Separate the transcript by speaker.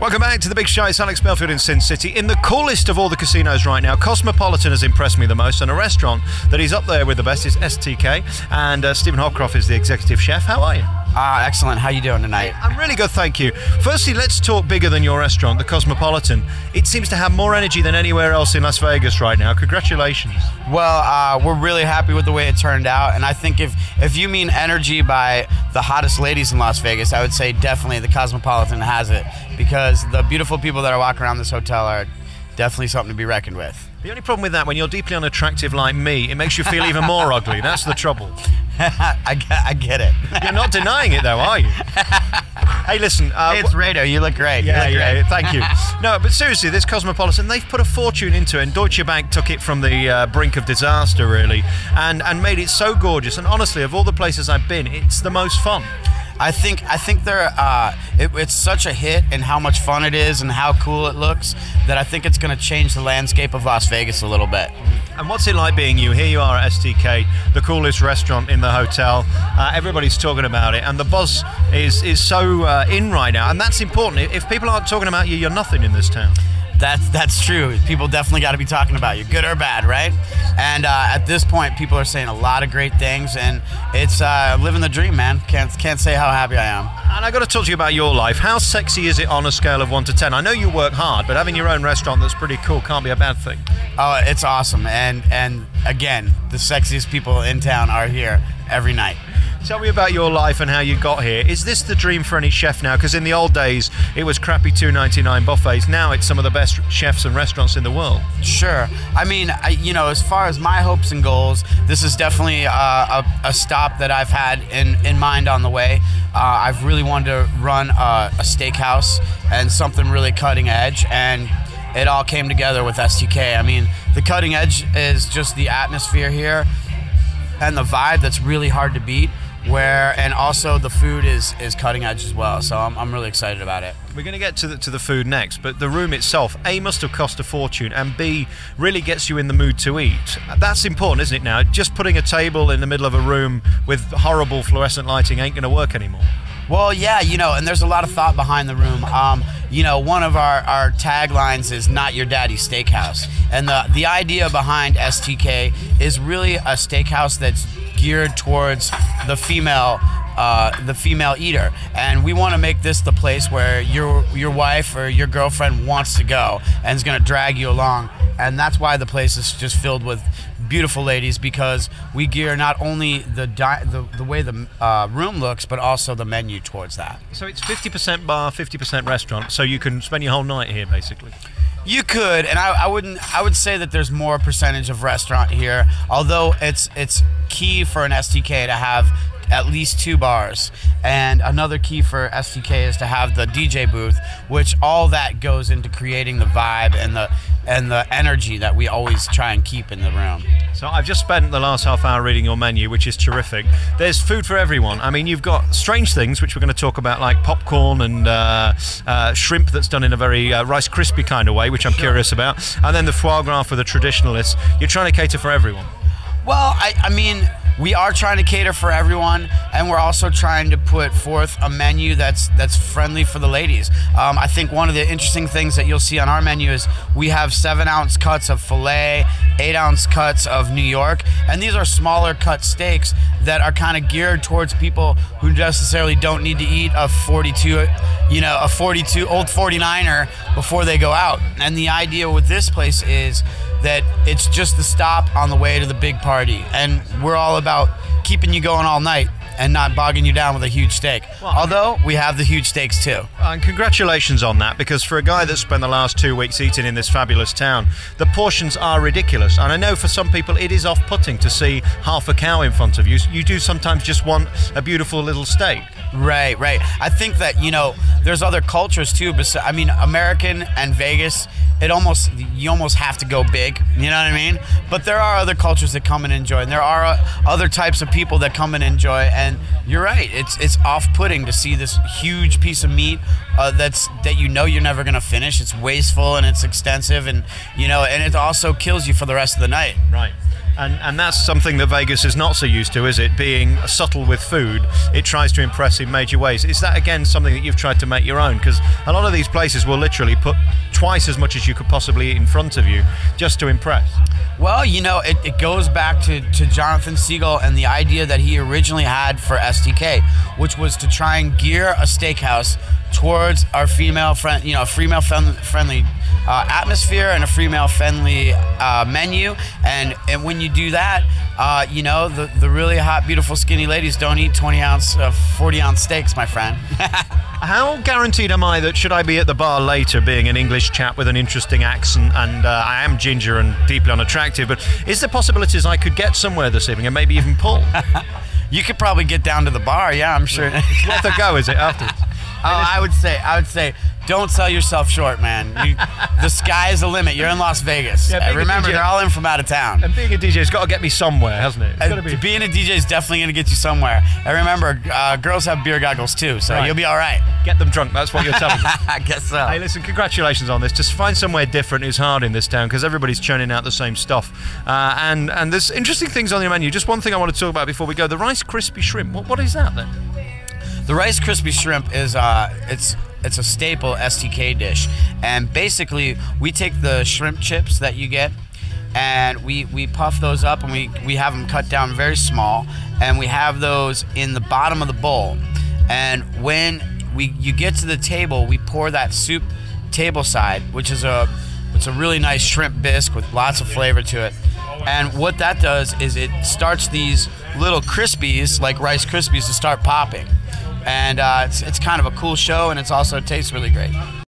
Speaker 1: Welcome back to The Big Show. It's Alex Belfield in Sin City. In the coolest of all the casinos right now, Cosmopolitan has impressed me the most, and a restaurant that is up there with the best is STK, and Stephen Hopcroft is the executive chef. How are you?
Speaker 2: Excellent. How you doing tonight?
Speaker 1: I'm really good, thank you. Firstly, let's talk bigger than your restaurant, the Cosmopolitan. It seems to have more energy than anywhere else in Las Vegas right now. Congratulations.
Speaker 2: Well, we're really happy with the way it turned out, and I think if you mean energy by the hottest ladies in Las Vegas, I would say definitely the Cosmopolitan has it, because the beautiful people that are walking around this hotel are definitely something to be reckoned with.
Speaker 1: The only problem with that, when you're deeply unattractive like me, it makes you feel even more ugly. That's the trouble.
Speaker 2: I get it.
Speaker 1: You're not denying it, though, are you? Hey, listen.
Speaker 2: Hey, it's radio. You look great.
Speaker 1: Yeah, thank you. No, but seriously, this Cosmopolitan, they've put a fortune into it, and Deutsche Bank took it from the brink of disaster, really, and made it so gorgeous. And honestly, of all the places I've been, it's the most fun.
Speaker 2: I think it's such a hit in how much fun it is and how cool it looks that I think it's going to change the landscape of Las Vegas a little bit.
Speaker 1: And what's it like being you? Here you are at STK, the coolest restaurant in the hotel. Everybody's talking about it, and the buzz is so in right now, and that's important. If people aren't talking about you, you're nothing in this town.
Speaker 2: That's true. People definitely got to be talking about you, good or bad, right? And at this point, people are saying a lot of great things, and it's living the dream, man. Can't say how happy I am.
Speaker 1: And I got to talk to you about your life. How sexy is it on a scale of 1 to 10? I know you work hard, but having your own restaurant that's pretty cool can't be a bad thing.
Speaker 2: Oh, it's awesome. And again, the sexiest people in town are here every night.
Speaker 1: Tell me about your life and how you got here. Is this the dream for any chef now? Because in the old days, it was crappy $2.99 buffets. Now it's some of the best chefs and restaurants in the world.
Speaker 2: Sure. I mean, as far as my hopes and goals, this is definitely a stop that I've had in mind on the way. I've really wanted to run a steakhouse and something really cutting edge, and it all came together with STK. I mean, the cutting edge is just the atmosphere here and the vibe that's really hard to beat. And also the food is cutting edge as well, so I'm really excited about it.
Speaker 1: We're going to get to the food next, but the room itself, A, must have cost a fortune, and B, really gets you in the mood to eat. That's important, isn't it now? Just putting a table in the middle of a room with horrible fluorescent lighting ain't going to work anymore.
Speaker 2: Well, yeah, and there's a lot of thought behind the room. One of our taglines is "Not Your Daddy's Steakhouse," and the idea behind STK is really a steakhouse that's geared towards the female eater, and we want to make this the place where your wife or your girlfriend wants to go and is going to drag you along, and that's why the place is just filled with beautiful ladies, because we gear not only the way the room looks, but also the menu towards that.
Speaker 1: So it's 50% bar, 50% restaurant, so you can spend your whole night here basically.
Speaker 2: You could, and I would say that there's more percentage of restaurant here, although it's key for an STK to have at least 2 bars, and another key for STK is to have the DJ booth, which all that goes into creating the vibe and the energy that we always try and keep in the room.
Speaker 1: So I've just spent the last half hour reading your menu, which is terrific. There's food for everyone. I mean, you've got strange things, which we're going to talk about, like popcorn and shrimp that's done in a very Rice Krispie kind of way, which I'm curious about, and then the foie gras for the traditionalists. You're trying to cater for everyone.
Speaker 2: Well, I mean, we are trying to cater for everyone, and we're also trying to put forth a menu that's friendly for the ladies. I think one of the interesting things that you'll see on our menu is we have 7-ounce cuts of filet, 8-ounce cuts of New York, and these are smaller cut steaks that are kind of geared towards people who necessarily don't need to eat a 42 old 49er before they go out. And the idea with this place is that it's just the stop on the way to the big party, and we're all about keeping you going all night and not bogging you down with a huge steak. Well, although we have the huge steaks too.
Speaker 1: And congratulations on that, because for a guy that spent the last 2 weeks eating in this fabulous town, the portions are ridiculous. And I know for some people it is off-putting to see half a cow in front of you. You do sometimes just want a beautiful little steak.
Speaker 2: Right. I think that, there's other cultures too, but I mean, American and Vegas, you almost have to go big, you know what I mean? But there are other cultures that come and enjoy, and there are other types of people that come and enjoy, and you're right, it's off-putting to see this huge piece of meat that you're never gonna finish. It's wasteful and it's extensive, and and it also kills you for the rest of the night.
Speaker 1: Right. And that's something that Vegas is not so used to, is it? Being subtle with food, it tries to impress in major ways. Is that, again, something that you've tried to make your own? Because a lot of these places will literally put twice as much as you could possibly eat in front of you just to impress.
Speaker 2: Well, you know, it goes back to Jonathan Siegel and the idea that he originally had for STK, which was to try and gear a steakhouse towards our female-friendly atmosphere and a female-friendly menu. And when you do that, you know, the really hot, beautiful, skinny ladies don't eat 20-ounce, 40-ounce steaks, my friend.
Speaker 1: How guaranteed am I that should I be at the bar later, being an English chap with an interesting accent, and I am ginger and deeply unattractive, but is there possibilities I could get somewhere this evening and maybe even pull?
Speaker 2: You could probably get down to the bar, yeah, I'm sure.
Speaker 1: It's worth a go, is it, afterwards?
Speaker 2: I would say, don't sell yourself short, man. The sky is the limit. You're in Las Vegas.
Speaker 1: Yeah,
Speaker 2: remember, they're all in from out of town.
Speaker 1: And being a DJ's got to get me somewhere, hasn't it?
Speaker 2: Being a DJ is definitely going to get you somewhere. And remember, girls have beer goggles too, so you'll be all right.
Speaker 1: Get them drunk, that's what you're telling me.
Speaker 2: I guess so.
Speaker 1: Hey, listen, congratulations on this. Just find somewhere different is hard in this town because everybody's churning out the same stuff. And there's interesting things on your menu. Just one thing I want to talk about before we go. The Rice Krispie Shrimp. What is that then?
Speaker 2: The Rice Krispie Shrimp is it's a staple STK dish, and basically we take the shrimp chips that you get and we puff those up, and we have them cut down very small, and we have those in the bottom of the bowl. And when you get to the table, we pour that soup table side, which is it's a really nice shrimp bisque with lots of flavor to it. And what that does is it starts these little Krispies, like Rice Krispies, to start popping. And it's kind of a cool show, and it tastes really great.